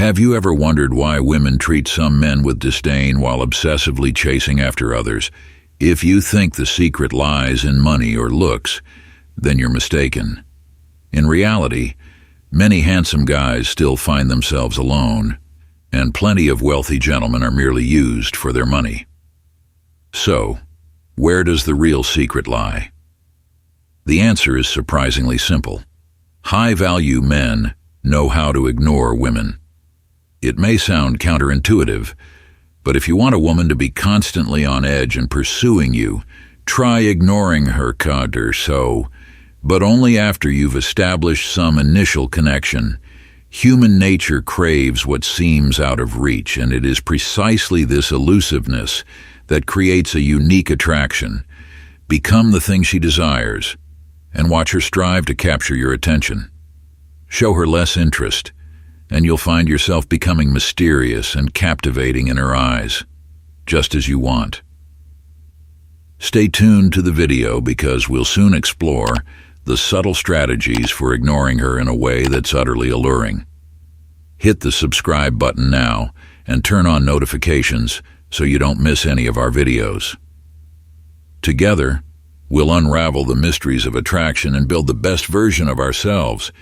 Have you ever wondered why women treat some men with disdain while obsessively chasing after others? If you think the secret lies in money or looks, then you're mistaken. In reality, many handsome guys still find themselves alone, and plenty of wealthy gentlemen are merely used for their money. So, where does the real secret lie? The answer is surprisingly simple. High-value men know how to ignore women. It may sound counterintuitive, but if you want a woman to be constantly on edge and pursuing you, try ignoring her but only after you've established some initial connection. Human nature craves what seems out of reach, and it is precisely this elusiveness that creates a unique attraction. Become the thing she desires, and watch her strive to capture your attention. Show her less interest, and you'll find yourself becoming mysterious and captivating in her eyes, just as you want. Stay tuned to the video because we'll soon explore the subtle strategies for ignoring her in a way that's utterly alluring. Hit the subscribe button now and turn on notifications so you don't miss any of our videos. Together, we'll unravel the mysteries of attraction and build the best version of ourselves.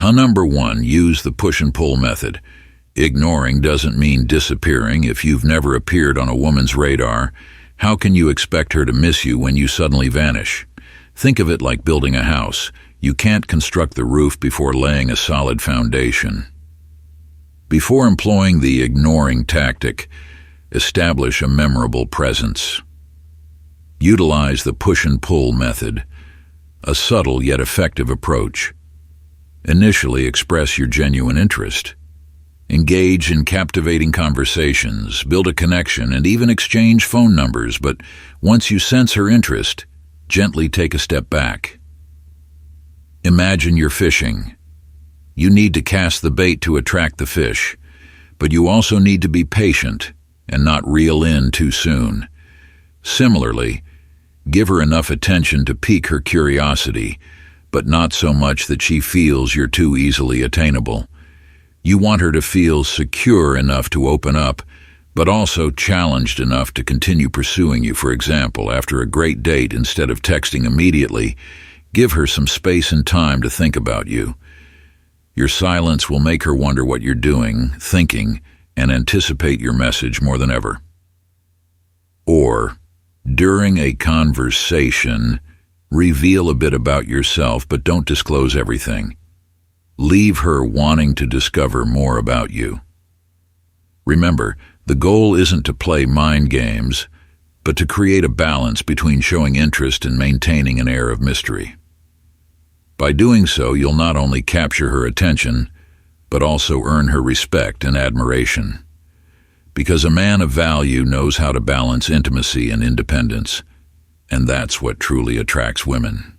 Number 1, use the push and pull method. Ignoring doesn't mean disappearing. If you've never appeared on a woman's radar, how can you expect her to miss you when you suddenly vanish? Think of it like building a house. You can't construct the roof before laying a solid foundation. Before employing the ignoring tactic, establish a memorable presence. Utilize the push and pull method, a subtle yet effective approach. Initially, express your genuine interest. Engage in captivating conversations, build a connection, and even exchange phone numbers, but once you sense her interest, gently take a step back. Imagine you're fishing. You need to cast the bait to attract the fish, but you also need to be patient and not reel in too soon. Similarly, give her enough attention to pique her curiosity, but not so much that she feels you're too easily attainable. You want her to feel secure enough to open up, but also challenged enough to continue pursuing you. For example, after a great date, instead of texting immediately, give her some space and time to think about you. Your silence will make her wonder what you're doing, thinking, and anticipate your message more than ever. Or, during a conversation, reveal a bit about yourself, but don't disclose everything. Leave her wanting to discover more about you. Remember, the goal isn't to play mind games, but to create a balance between showing interest and maintaining an air of mystery. By doing so, you'll not only capture her attention, but also earn her respect and admiration. Because a man of value knows how to balance intimacy and independence, and that's what truly attracts women.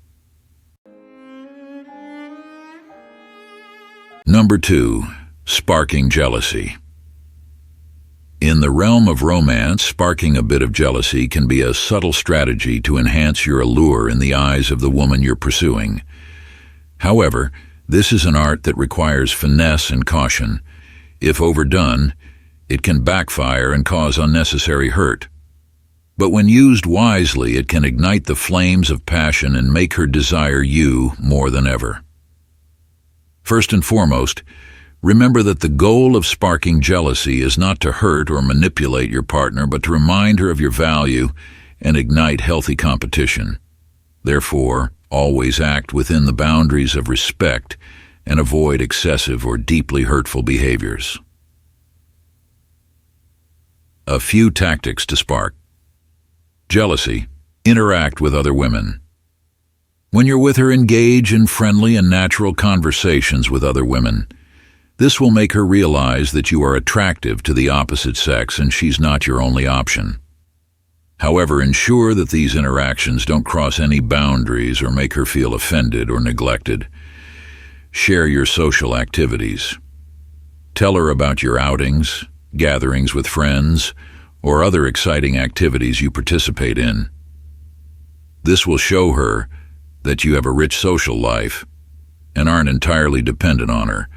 Number 2, sparking jealousy. In the realm of romance, sparking a bit of jealousy can be a subtle strategy to enhance your allure in the eyes of the woman you're pursuing. However, this is an art that requires finesse and caution. If overdone, it can backfire and cause unnecessary hurt. But when used wisely, it can ignite the flames of passion and make her desire you more than ever. First and foremost, remember that the goal of sparking jealousy is not to hurt or manipulate your partner, but to remind her of your value and ignite healthy competition. Therefore, always act within the boundaries of respect and avoid excessive or deeply hurtful behaviors. A few tactics to spark jealousy. Interact with other women. When you're with her, engage in friendly and natural conversations with other women. This will make her realize that you are attractive to the opposite sex and she's not your only option. However, ensure that these interactions don't cross any boundaries or make her feel offended or neglected. Share your social activities. Tell her about your outings, gatherings with friends, or other exciting activities you participate in. This will show her that you have a rich social life and aren't entirely dependent on her.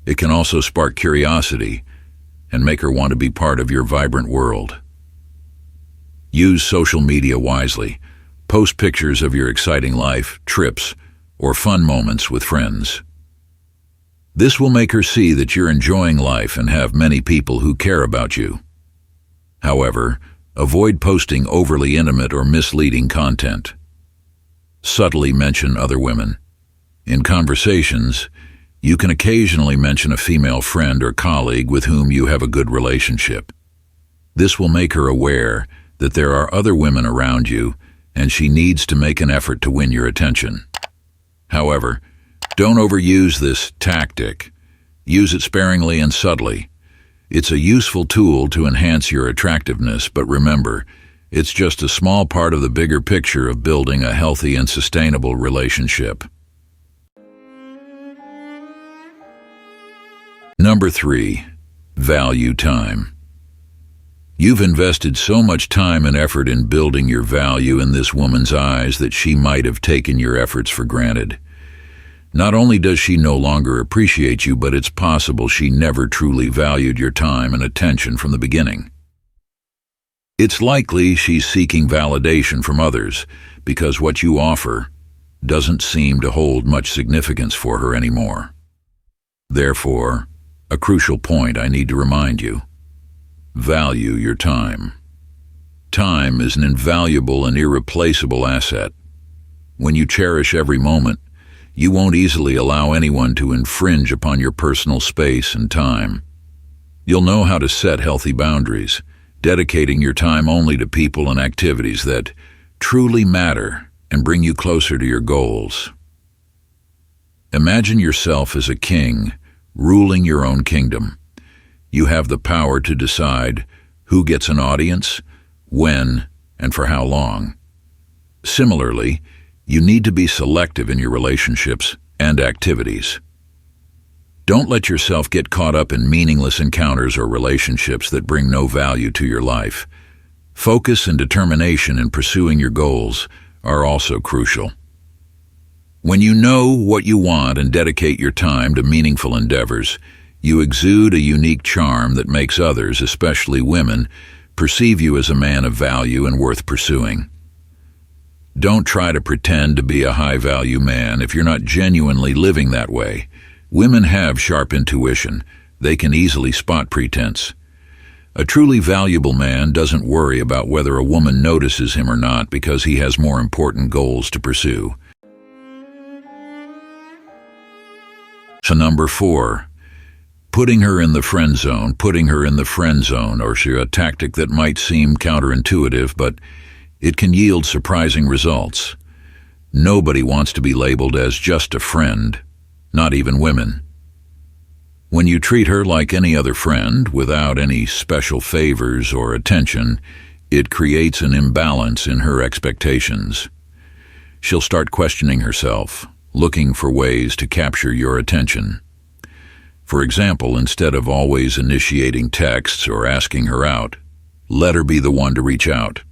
It can also spark curiosity and make her want to be part of your vibrant world. Use social media wisely. Post pictures of your exciting life, trips, or fun moments with friends. This will make her see that you're enjoying life and have many people who care about you. However, avoid posting overly intimate or misleading content. Subtly mention other women. In conversations, you can occasionally mention a female friend or colleague with whom you have a good relationship. This will make her aware that there are other women around you, and she needs to make an effort to win your attention. However, don't overuse this tactic. Use it sparingly and subtly. It's a useful tool to enhance your attractiveness, but remember, it's just a small part of the bigger picture of building a healthy and sustainable relationship. Number 3, value time. You've invested so much time and effort in building your value in this woman's eyes that she might have taken your efforts for granted. Not only does she no longer appreciate you, but it's possible she never truly valued your time and attention from the beginning. It's likely she's seeking validation from others because what you offer doesn't seem to hold much significance for her anymore. Therefore, a crucial point I need to remind you. Value your time. Time is an invaluable and irreplaceable asset. When you cherish every moment, you won't easily allow anyone to infringe upon your personal space and time. You'll know how to set healthy boundaries, dedicating your time only to people and activities that truly matter and bring you closer to your goals. Imagine yourself as a king, ruling your own kingdom. You have the power to decide who gets an audience, when, and for how long. Similarly, you need to be selective in your relationships and activities. Don't let yourself get caught up in meaningless encounters or relationships that bring no value to your life. Focus and determination in pursuing your goals are also crucial. When you know what you want and dedicate your time to meaningful endeavors, you exude a unique charm that makes others, especially women, perceive you as a man of value and worth pursuing. Don't try to pretend to be a high-value man if you're not genuinely living that way. Women have sharp intuition. They can easily spot pretense. A truly valuable man doesn't worry about whether a woman notices him or not because he has more important goals to pursue. So number 4. Putting her in the friend zone. Putting her in the friend zone, or a tactic that might seem counterintuitive, but it can yield surprising results. Nobody wants to be labeled as just a friend, not even women. When you treat her like any other friend, without any special favors or attention, it creates an imbalance in her expectations. She'll start questioning herself, looking for ways to capture your attention. For example, instead of always initiating texts or asking her out, let her be the one to reach out.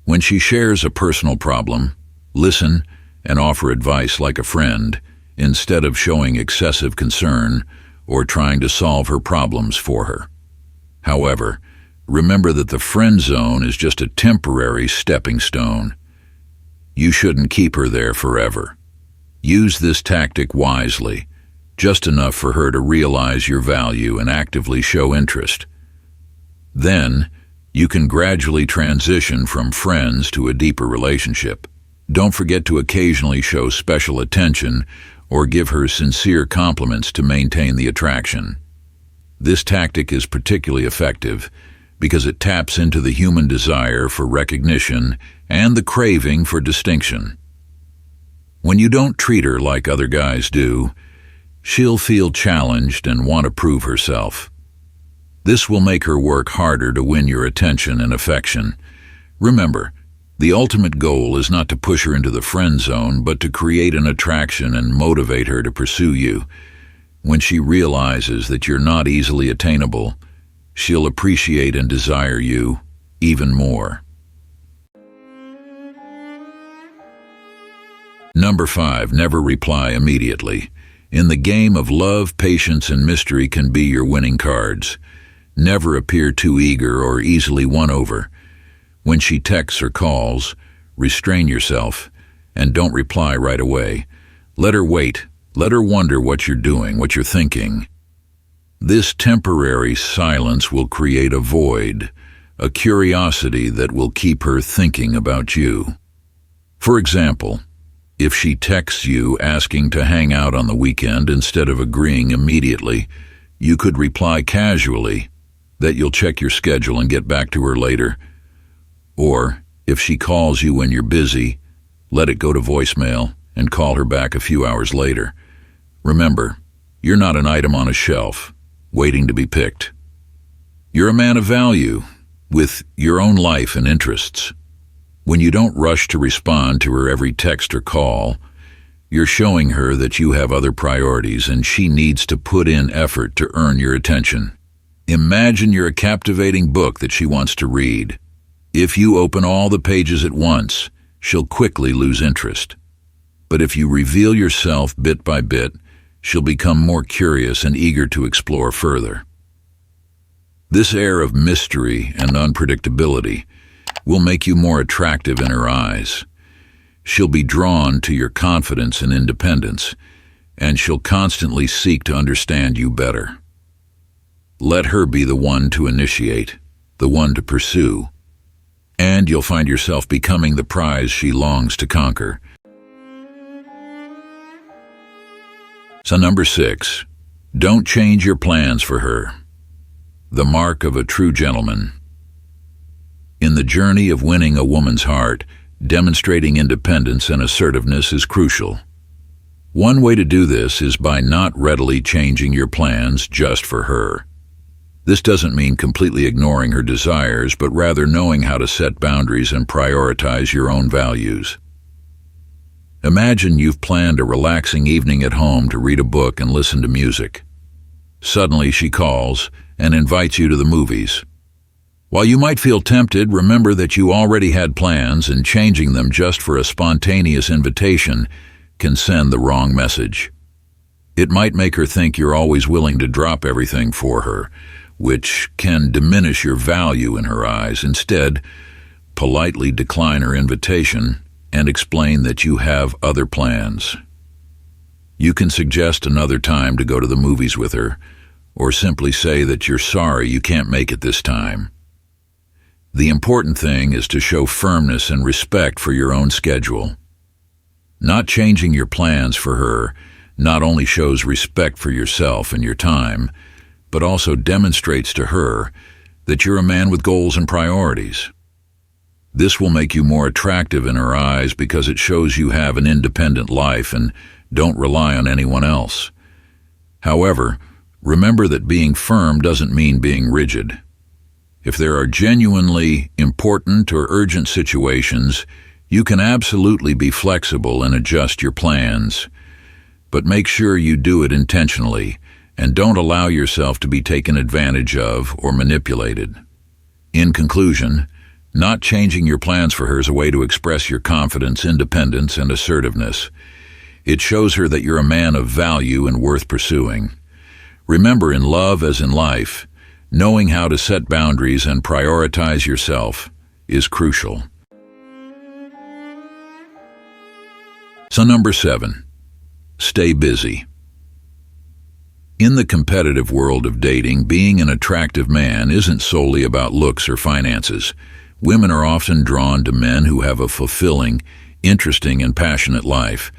When she shares a personal problem, listen and offer advice like a friend, instead of showing excessive concern or trying to solve her problems for her. However, remember that the friend zone is just a temporary stepping stone. You shouldn't keep her there forever. Use this tactic wisely, just enough for her to realize your value and actively show interest. Then, you can gradually transition from friends to a deeper relationship. Don't forget to occasionally show special attention or give her sincere compliments to maintain the attraction. This tactic is particularly effective because it taps into the human desire for recognition and the craving for distinction. When you don't treat her like other guys do, she'll feel challenged and want to prove herself. This will make her work harder to win your attention and affection. Remember, the ultimate goal is not to push her into the friend zone, but to create an attraction and motivate her to pursue you. When she realizes that you're not easily attainable, she'll appreciate and desire you even more. Number 5, never reply immediately. In the game of love, patience and mystery can be your winning cards. Never appear too eager or easily won over. When she texts or calls, restrain yourself and don't reply right away. Let her wait. Let her wonder what you're doing, what you're thinking. This temporary silence will create a void, a curiosity that will keep her thinking about you. For example, if she texts you asking to hang out on the weekend instead of agreeing immediately, you could reply casually that you'll check your schedule and get back to her later. Or, if she calls you when you're busy, let it go to voicemail and call her back a few hours later. Remember, you're not an item on a shelf, waiting to be picked. You're a man of value, with your own life and interests. When you don't rush to respond to her every text or call, you're showing her that you have other priorities and she needs to put in effort to earn your attention. Imagine you're a captivating book that she wants to read. If you open all the pages at once, she'll quickly lose interest. But if you reveal yourself bit by bit, she'll become more curious and eager to explore further. This air of mystery and unpredictability will make you more attractive in her eyes. She'll be drawn to your confidence and independence, and she'll constantly seek to understand you better. Let her be the one to initiate, the one to pursue, and you'll find yourself becoming the prize she longs to conquer. So number 6, don't change your plans for her. The mark of a true gentleman. In the journey of winning a woman's heart, demonstrating independence and assertiveness is crucial. One way to do this is by not readily changing your plans just for her. This doesn't mean completely ignoring her desires, but rather knowing how to set boundaries and prioritize your own values. Imagine you've planned a relaxing evening at home to read a book and listen to music. Suddenly she calls and invites you to the movies. While you might feel tempted, remember that you already had plans, and changing them just for a spontaneous invitation can send the wrong message. It might make her think you're always willing to drop everything for her, which can diminish your value in her eyes. Instead, politely decline her invitation and explain that you have other plans. You can suggest another time to go to the movies with her, or simply say that you're sorry you can't make it this time. The important thing is to show firmness and respect for your own schedule. Not changing your plans for her not only shows respect for yourself and your time, but also demonstrates to her that you're a man with goals and priorities. This will make you more attractive in her eyes because it shows you have an independent life and don't rely on anyone else. However, remember that being firm doesn't mean being rigid. If there are genuinely important or urgent situations, you can absolutely be flexible and adjust your plans. But make sure you do it intentionally and don't allow yourself to be taken advantage of or manipulated. In conclusion, not changing your plans for her is a way to express your confidence, independence, and assertiveness. It shows her that you're a man of value and worth pursuing. Remember, in love as in life, knowing how to set boundaries and prioritize yourself is crucial. So number 7, stay busy. In the competitive world of dating, being an attractive man isn't solely about looks or finances. Women are often drawn to men who have a fulfilling, interesting, and passionate life.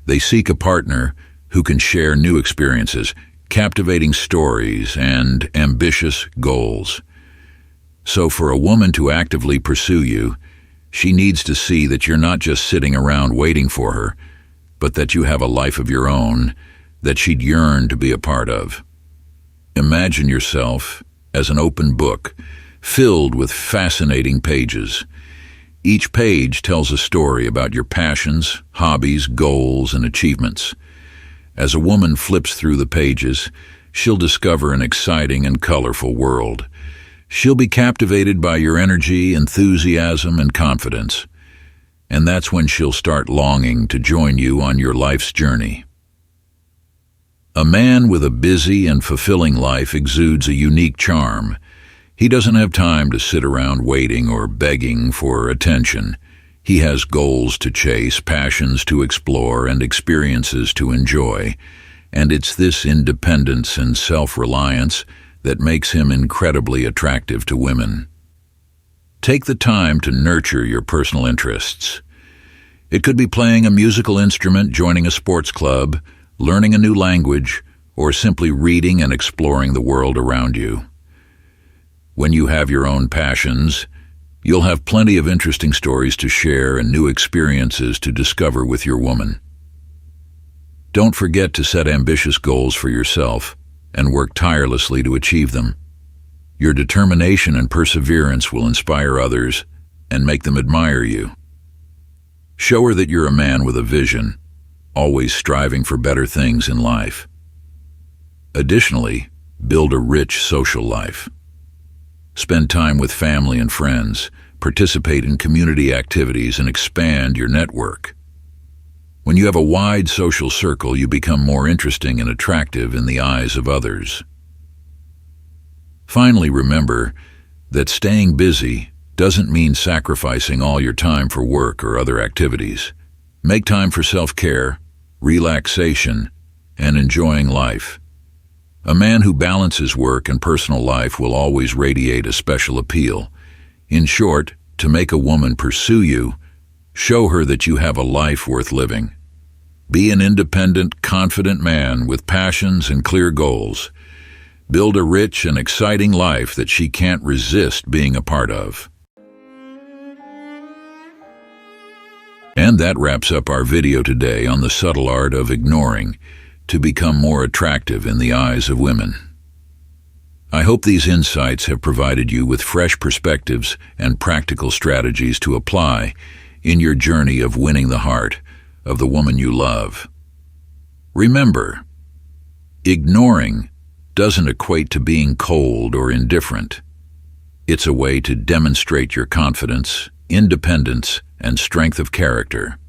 They seek a partner who can share new experiences, captivating stories, and ambitious goals. So for a woman to actively pursue you, she needs to see that you're not just sitting around waiting for her, but that you have a life of your own that she'd yearn to be a part of. Imagine yourself as an open book, filled with fascinating pages. Each page tells a story about your passions, hobbies, goals, and achievements. As a woman flips through the pages, she'll discover an exciting and colorful world. She'll be captivated by your energy, enthusiasm, and confidence. and that's when she'll start longing to join you on your life's journey. A man with a busy and fulfilling life exudes a unique charm. He doesn't have time to sit around waiting or begging for attention. He has goals to chase, passions to explore, and experiences to enjoy. And it's this independence and self-reliance that makes him incredibly attractive to women. Take the time to nurture your personal interests. It could be playing a musical instrument, joining a sports club, learning a new language, or simply reading and exploring the world around you. When you have your own passions, you'll have plenty of interesting stories to share and new experiences to discover with your woman. Don't forget to set ambitious goals for yourself and work tirelessly to achieve them. Your determination and perseverance will inspire others and make them admire you. Show her that you're a man with a vision, always striving for better things in life. Additionally, build a rich social life. Spend time with family and friends, participate in community activities, and expand your network. When you have a wide social circle, you become more interesting and attractive in the eyes of others. Finally, remember that staying busy doesn't mean sacrificing all your time for work or other activities. Make time for self-care, relaxation, and enjoying life. A man who balances work and personal life will always radiate a special appeal. In short, to make a woman pursue you, show her that you have a life worth living. Be an independent, confident man with passions and clear goals. Build a rich and exciting life that she can't resist being a part of. And that wraps up our video today on the subtle art of ignoring to become more attractive in the eyes of women. I hope these insights have provided you with fresh perspectives and practical strategies to apply in your journey of winning the heart of the woman you love. Remember, ignoring doesn't equate to being cold or indifferent. It's a way to demonstrate your confidence, independence, and strength of character.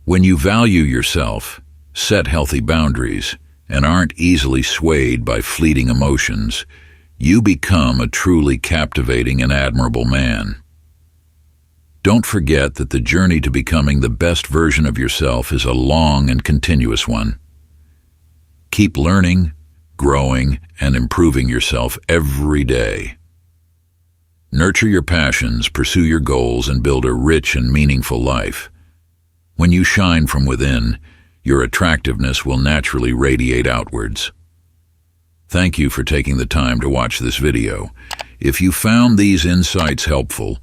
When you value yourself, set healthy boundaries, and aren't easily swayed by fleeting emotions, you become a truly captivating and admirable man. Don't forget that the journey to becoming the best version of yourself is a long and continuous one. Keep learning, growing, and improving yourself every day. Nurture your passions, pursue your goals, and build a rich and meaningful life. When you shine from within, your attractiveness will naturally radiate outwards. Thank you for taking the time to watch this video. If you found these insights helpful,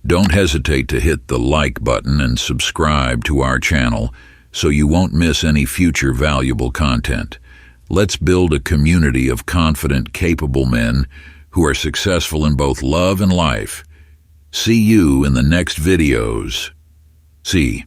don't hesitate to hit the like button and subscribe to our channel so you won't miss any future valuable content. Let's build a community of confident, capable men who are successful in both love and life. See you in the next videos. See.